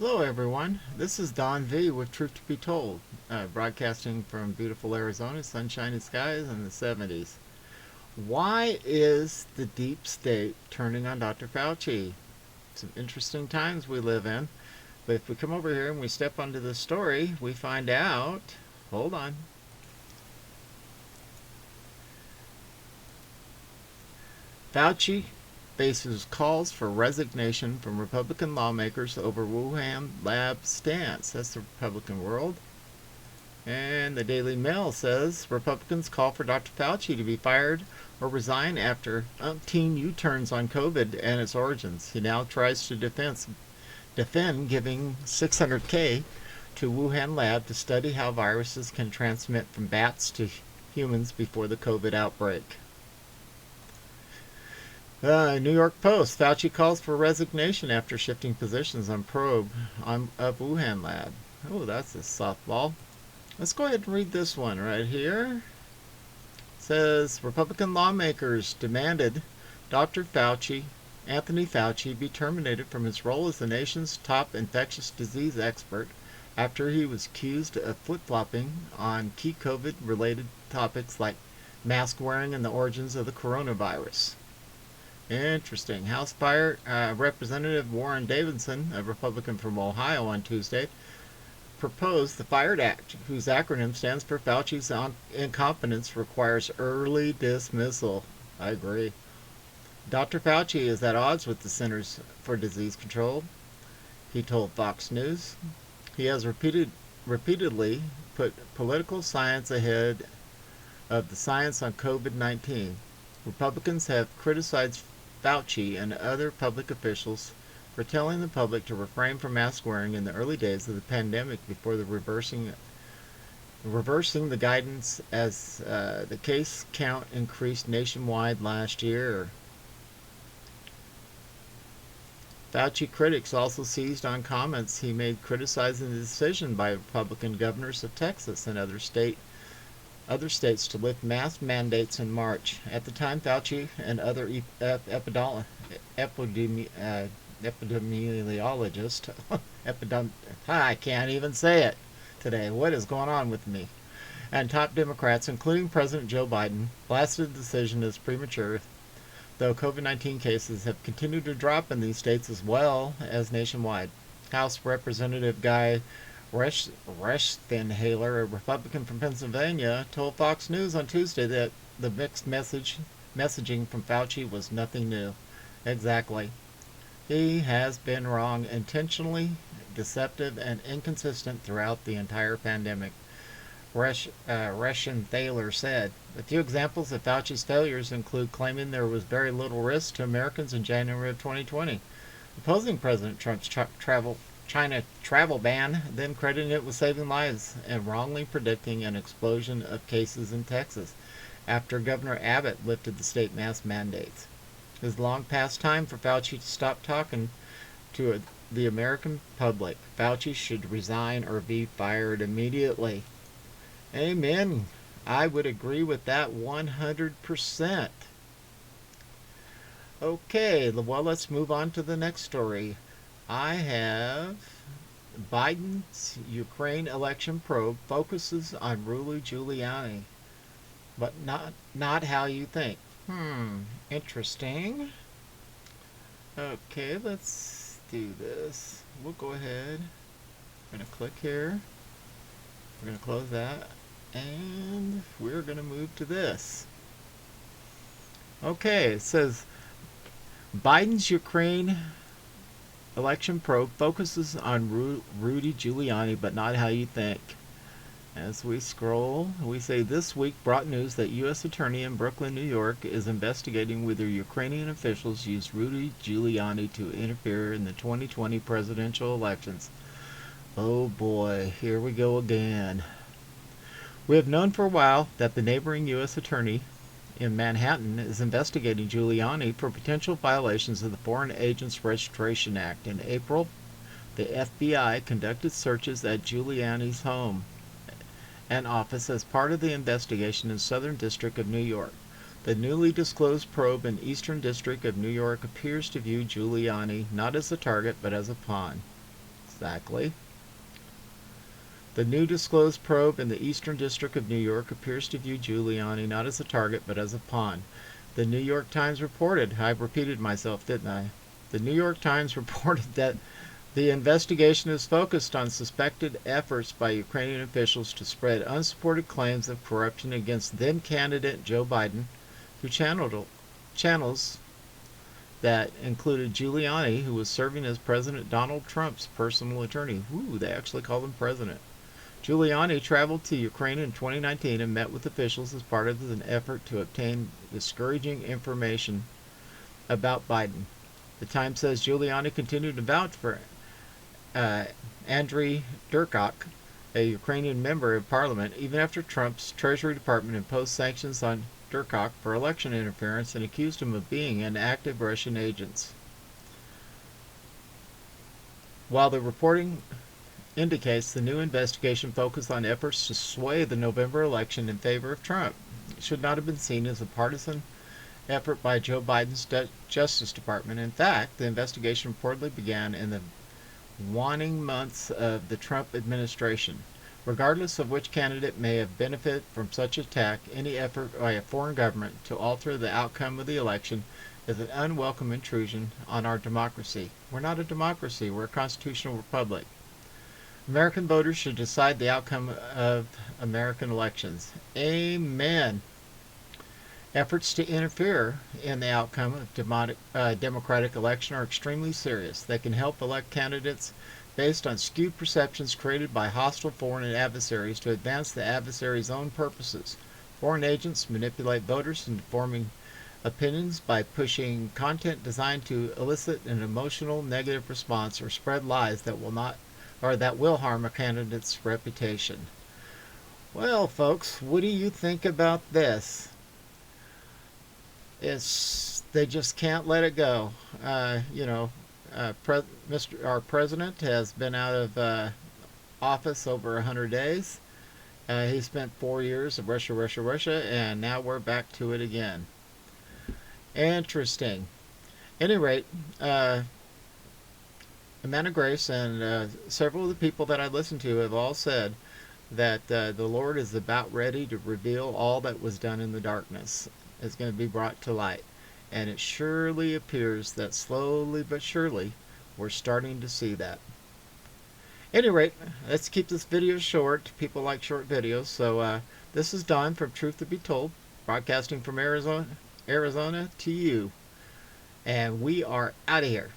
Hello, everyone. This is Don V with Truth to Be Told, broadcasting from beautiful Arizona, sunshiny skies in the 70s. Why is the deep state turning on Dr. Fauci? Some interesting times we live in, but if we come over here and we step onto the story, we find out. Hold on. Fauci faces calls for resignation from Republican lawmakers over Wuhan lab stance. That's the Republican world. And the Daily Mail says Republicans call for Dr. Fauci to be fired or resign after umpteen U-turns on COVID and its origins. He now tries to defend giving $600K to Wuhan lab to study how viruses can transmit from bats to humans before the COVID outbreak. New York Post, Fauci calls for resignation after shifting positions on probe of Wuhan lab. Oh, that's a softball. Let's go ahead and read this one right here. It says Republican lawmakers demanded Dr. Anthony Fauci, be terminated from his role as the nation's top infectious disease expert after he was accused of flip-flopping on key COVID-related topics like mask wearing and the origins of the coronavirus. Interesting. House Representative Warren Davidson, a Republican from Ohio, on Tuesday proposed the FIRED Act, whose acronym stands for Fauci's incompetence requires early dismissal. I agree. Dr. Fauci is at odds with the Centers for Disease Control, he told Fox News. He has repeatedly put political science ahead of the science on COVID-19. Republicans have criticized Fauci and other public officials for telling the public to refrain from mask wearing in the early days of the pandemic before the reversing the guidance as the case count increased nationwide last year. Fauci critics also seized on comments he made criticizing the decision by Republican governors of Texas and other states to lift mask mandates in March. At the time, Fauci and other epidemiologist, I can't even say it today. What is going on with me? And top Democrats, including President Joe Biden, blasted the decision as premature, though COVID-19 cases have continued to drop in these states as well as nationwide. House Representative Guy Reschenhaler, a Republican from Pennsylvania, told Fox News on Tuesday that the mixed messaging from Fauci was nothing new. Exactly. He has been wrong, intentionally deceptive, and inconsistent throughout the entire pandemic, Reschenthaler said. A few examples of Fauci's failures include claiming there was very little risk to Americans in January of 2020, opposing President Trump's China travel ban, then crediting it with saving lives, and wrongly predicting an explosion of cases in Texas after Governor Abbott lifted the state mask mandates. It is long past time for Fauci to stop talking to the American public. Fauci should resign or be fired immediately. Amen. I would agree with that 100%. Okay, well, let's move on to the next story. I have Biden's Ukraine election probe focuses on Rudy Giuliani, but not how you think. Interesting. Okay, let's do this. We'll go ahead. We're going to click here. We're going to close that. And we're going to move to this. Okay, it says Biden's Ukraine election probe focuses on Rudy Giuliani, but not how you think. As we scroll, we say this week brought news that U.S. Attorney in Brooklyn, New York, is investigating whether Ukrainian officials used Rudy Giuliani to interfere in the 2020 presidential elections. Oh boy, here we go again. We have known for a while that the neighboring U.S. Attorney in Manhattan is investigating Giuliani for potential violations of the Foreign Agents Registration Act. In April, the FBI conducted searches at Giuliani's home and office as part of the investigation in Southern District of New York. The newly disclosed probe in Eastern District of New York appears to view Giuliani not as a target but as a pawn. Exactly. The new disclosed probe in the Eastern District of New York appears to view Giuliani not as a target but as a pawn. The New York Times reported, I repeated myself, didn't I? The New York Times reported that the investigation is focused on suspected efforts by Ukrainian officials to spread unsupported claims of corruption against then-candidate Joe Biden, through channels that included Giuliani, who was serving as President Donald Trump's personal attorney. Ooh, they actually called him president. Giuliani traveled to Ukraine in 2019 and met with officials as part of an effort to obtain discouraging information about Biden. The Times says Giuliani continued to vouch for Andriy Durkok, a Ukrainian member of parliament, even after Trump's Treasury Department imposed sanctions on Durkok for election interference and accused him of being an active Russian agent. While the reporting indicates the new investigation focused on efforts to sway the November election in favor of Trump, it should not have been seen as a partisan effort by Joe Biden's Justice Department. In fact, the investigation reportedly began in the waning months of the Trump administration. Regardless of which candidate may have benefited from such attack, any effort by a foreign government to alter the outcome of the election is an unwelcome intrusion on our democracy. We're not a democracy, we're a constitutional republic. American voters should decide the outcome of American elections. Amen. Efforts to interfere in the outcome of democratic election are extremely serious. They can help elect candidates based on skewed perceptions created by hostile foreign adversaries to advance the adversary's own purposes. Foreign agents manipulate voters into forming opinions by pushing content designed to elicit an emotional negative response or spread lies that will harm a candidate's reputation. Well, folks, what do you think about this? They just can't let it go. Our president has been out of office over 100 days. He spent 4 years of Russia, and now we're back to it again. Interesting. At any rate, Amanda Grace and several of the people that I listen to have all said that the Lord is about ready to reveal all that was done in the darkness is going to be brought to light. And it surely appears that slowly but surely we're starting to see that. At any rate, let's keep this video short. People like short videos. So this is Don from Truth to Be Told, broadcasting from Arizona to you. And we are out of here.